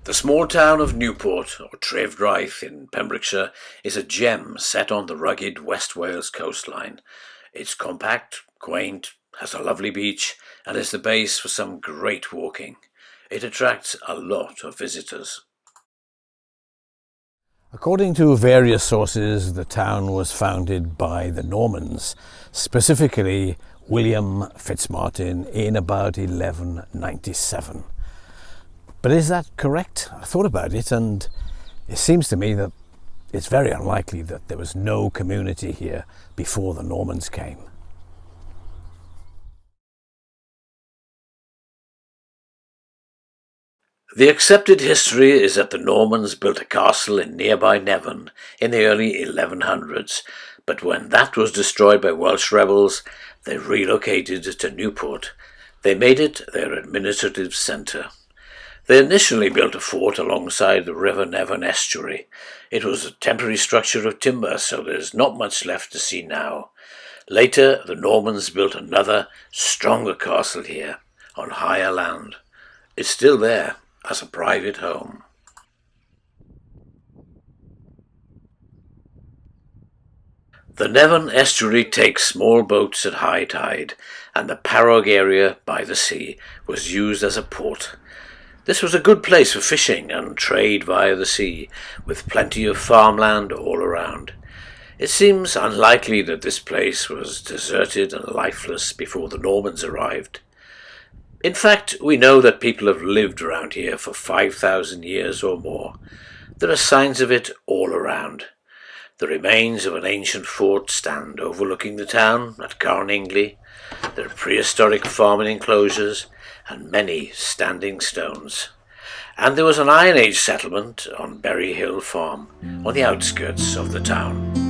The small town of Newport, or Trefdraeth in Pembrokeshire, is a gem set on the rugged West Wales coastline. It's compact, quaint, has a lovely beach, and is the base for some great walking. It attracts a lot of visitors. According to various sources, the town was founded by the Normans, specifically William Fitzmartin, in about 1197. But is that correct? I thought about it, and it seems to me that it's very unlikely that there was no community here before the Normans came. The accepted history is that the Normans built a castle in nearby Nevern in the early 1100s, but when that was destroyed by Welsh rebels, they relocated to Newport. They made it their administrative centre. They initially built a fort alongside the River Nevern estuary. It was a temporary structure of timber, so there's not much left to see now. Later, the Normans built another, stronger castle here, on higher land. It's still there, as a private home. The Nevern estuary takes small boats at high tide, and the Parog area by the sea was used as a port. This was a good place for fishing and trade via the sea, with plenty of farmland all around. It seems unlikely that this place was deserted and lifeless before the Normans arrived. In fact, we know that people have lived around here for 5,000 years or more. There are signs of it all around. The remains of an ancient fort stand overlooking the town at Carningley. There are prehistoric farming enclosures and many standing stones. And there was an Iron Age settlement on Berry Hill Farm, on the outskirts of the town.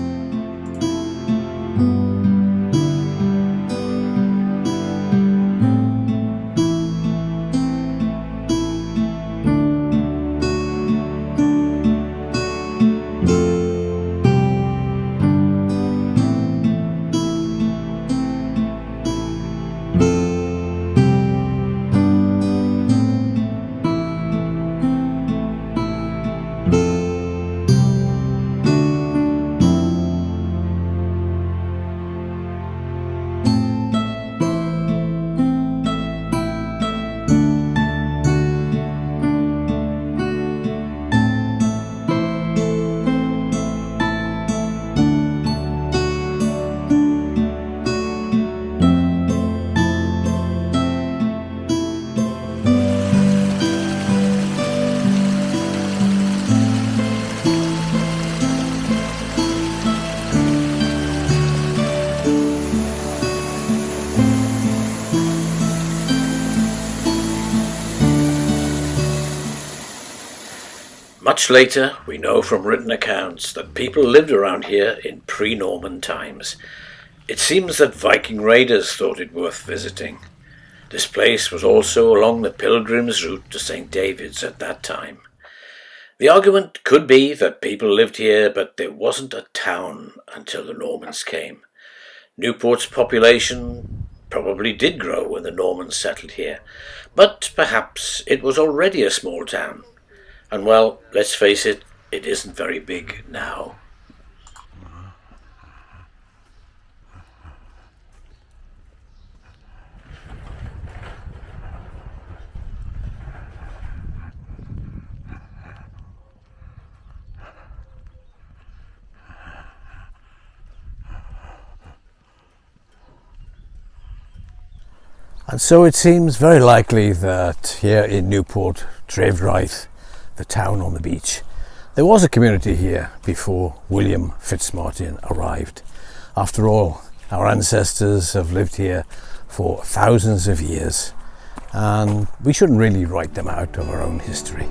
Much later, we know from written accounts that people lived around here in pre-Norman times. It seems that Viking raiders thought it worth visiting. This place was also along the pilgrim's route to St. David's at that time. The argument could be that people lived here, but there wasn't a town until the Normans came. Newport's population probably did grow when the Normans settled here, but perhaps it was already a small town. And well, let's face it, it isn't very big now. And so it seems very likely that here in Newport, Trefdraeth, the town on the beach, there was a community here before William Fitzmartin arrived. After all, our ancestors have lived here for thousands of years, and we shouldn't really write them out of our own history.